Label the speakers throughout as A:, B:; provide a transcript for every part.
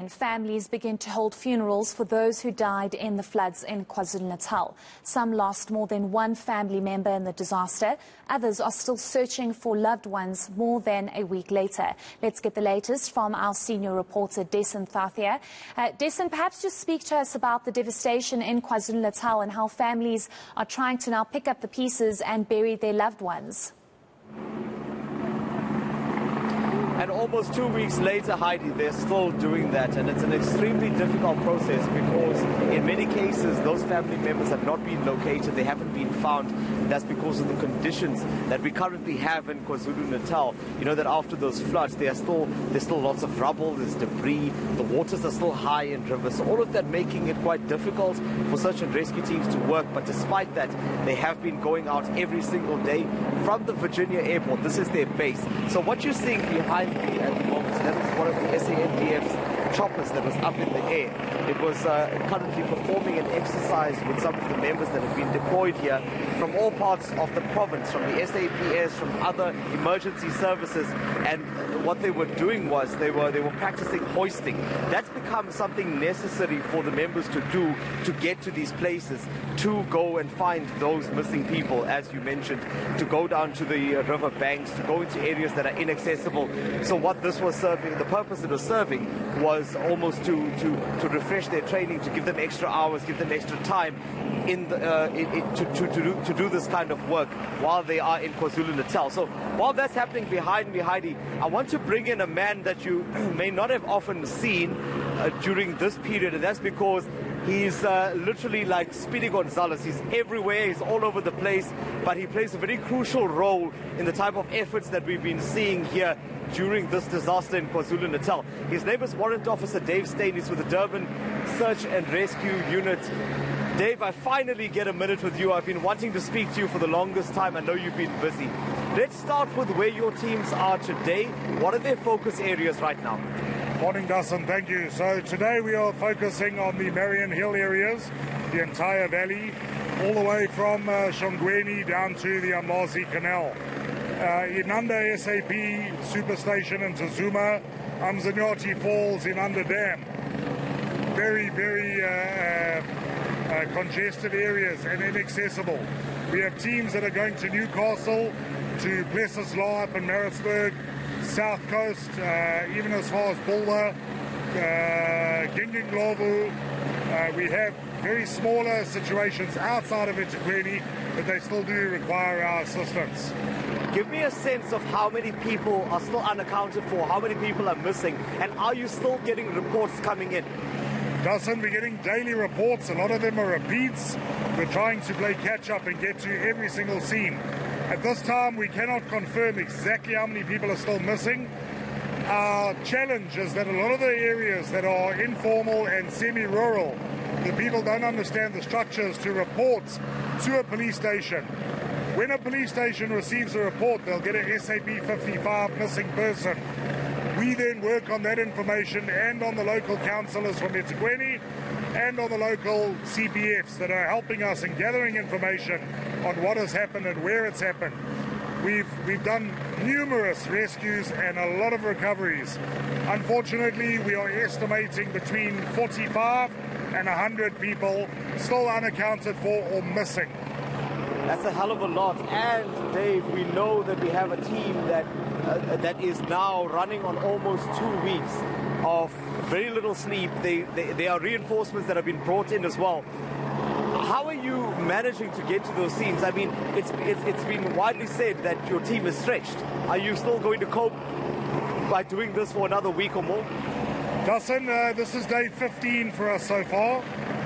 A: morning, families begin to hold funerals for those who died in the floods in KwaZulu-Natal. Some lost more than one family member in the disaster. Others are still searching for loved ones more than a week later. Let's get the latest from our senior reporter, Dasen Thathiah. Dasen, perhaps just speak to us about the devastation in KwaZulu-Natal and how families are trying to now pick up the pieces and bury their loved ones.
B: And almost 2 weeks later, Heidi, they're still doing that. And it's an extremely difficult process because in many cases, those family members have not been located. They haven't been found. And that's because of the conditions that we currently have in KwaZulu-Natal. You know that after those floods, there's still lots of rubble, there's debris. The waters are still high in rivers. So all of that making it quite difficult for search and rescue teams to work. But despite that, they have been going out every single day from the Virginia airport. This is their base. So what you're seeing behind me at the moment, that is one of the SANDF's choppers that was up in the air. It was currently performing an exercise with some of the members that have been deployed here from all parts of the province, from the SAPS, from other emergency services. And what they were doing was they were practicing hoisting. That's become something necessary for the members to do to get to these places, to go and find those missing people, as you mentioned, to go down to the river banks, to go into areas that are inaccessible. So what this was serving, the purpose it was serving, was almost to refresh their training, to give them extra hours, give them extra time to do this kind of work while they are in KwaZulu-Natal. So while that's happening behind me, Heidi, I want to bring in a man that you may not have often seen during this period, and that's because he's literally like Speedy Gonzalez. He's everywhere, he's all over the place, but he plays a very crucial role in the type of efforts that we've been seeing here during this disaster in KwaZulu-Natal. His name is Warrant Officer Dave Steyn. He's with the Durban Search and Rescue Unit. Dave, I finally get a minute with you. I've been wanting to speak to you for the longest time. I know you've been busy. Let's start with where your teams are today. What are their focus areas right now?
C: Morning, Dasen. Thank you. So today we are focusing on the Marion Hill areas, the entire valley, all the way from Shongweni down to the Amazi Canal. Inanda SAP Superstation in Tazuma, Umzanyati Falls in Under Dam. Very, very congested areas and inaccessible. We have teams that are going to Newcastle, to Blesseslau up in Maritzburg, South Coast, even as far as Bulwer, Ginginglovu. We have very smaller situations outside of eThekwini, but they still do require our assistance.
B: Give me a sense of how many people are still unaccounted for, how many people are missing, and are you still getting reports coming in?
C: Dasen, we're getting daily reports. A lot of them are repeats. We're trying to play catch up and get to every single scene. At this time, we cannot confirm exactly how many people are still missing. Our challenge is that a lot of the areas that are informal and semi-rural, the people don't understand the structures to report to a police station. When a police station receives a report, they'll get a SAP 55 missing person. We then work on that information and on the local councillors from eThekwini and on the local CPFs that are helping us in gathering information on what has happened and where it's happened. We've done numerous rescues and a lot of recoveries. Unfortunately, we are estimating between 45 and 100 people still unaccounted for or missing.
B: That's a hell of a lot. And Dave, we know that we have a team that is now running on almost 2 weeks of very little sleep. They are reinforcements that have been brought in as well. How are you managing to get to those scenes? I mean, it's been widely said that your team is stretched. Are you still going to cope by doing this for another week or more?
C: Dasen, this is day 15 for us so far.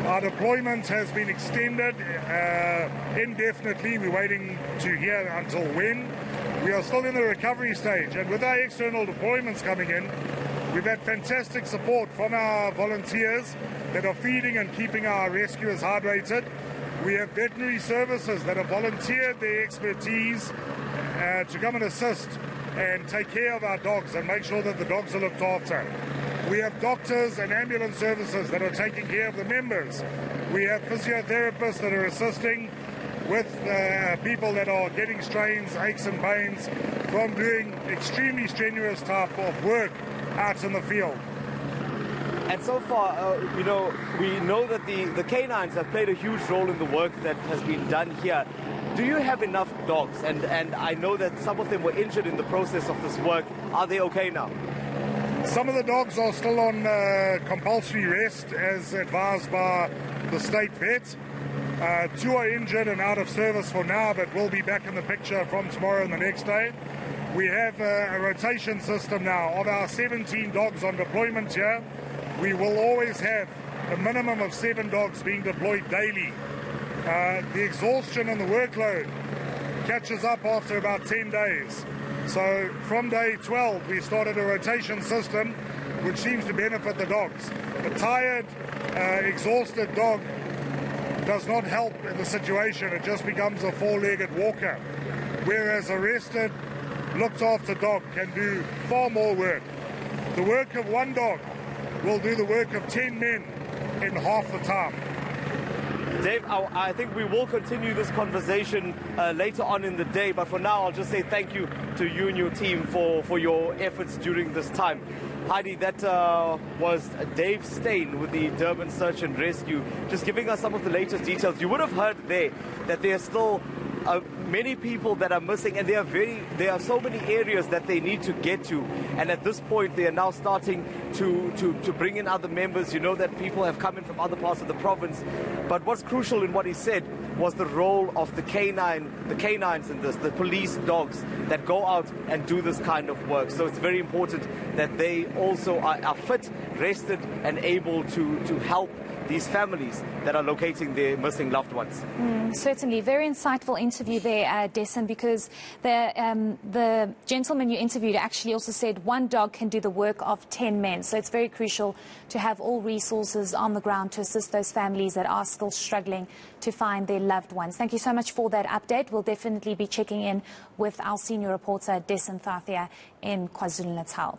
C: Our deployment has been extended indefinitely. We're waiting to hear until when. We are still in the recovery stage, and with our external deployments coming in, we've had fantastic support from our volunteers that are feeding and keeping our rescuers hydrated. We have veterinary services that have volunteered their expertise to come and assist and take care of our dogs and make sure that the dogs are looked after. We have doctors and ambulance services that are taking care of the members. We have physiotherapists that are assisting with people that are getting strains, aches and pains from doing extremely strenuous type of work out in the field.
B: And so far, we know that the canines have played a huge role in the work that has been done here. Do you have enough dogs? And I know that some of them were injured in the process of this work. Are they okay now?
C: Some of the dogs are still on compulsory rest, as advised by the state vet. 2 are injured and out of service for now, but will be back in the picture from tomorrow and the next day. We have a rotation system now. Of our 17 dogs on deployment here, we will always have a minimum of 7 dogs being deployed daily. The exhaustion and the workload catches up after about 10 days. So from day 12, we started a rotation system which seems to benefit the dogs. A tired, exhausted dog does not help in the situation. It just becomes a 4-legged walker. Whereas a rested, looked after dog can do far more work. The work of 1 dog will do the work of 10 men in half the time.
B: Dave, I think we will continue this conversation later on in the day, but for now I'll just say thank you to you and your team for your efforts during this time. Heidi, that was Dave Steyn with the Durban Search and Rescue, just giving us some of the latest details. You would have heard there that there are still many people that are missing, and there are so many areas that they need to get to, and at this point they are now starting to bring in other members. You know that people have come in from other parts of the province, but what's crucial in what he said was the role of the canines in this, the police dogs that go out and do this kind of work. So it's very important that they also are fit, rested, and able to help these families that are locating their missing loved ones.
A: Certainly. Very insightful interview there, Dasen, because the gentleman you interviewed actually also said 1 dog can do the work of 10 men. So it's very crucial to have all resources on the ground to assist those families that are still struggling to find their loved ones. Thank you so much for that update. We'll definitely be checking in with our senior reporter, Dasen Thathiah, in KwaZulu-Natal.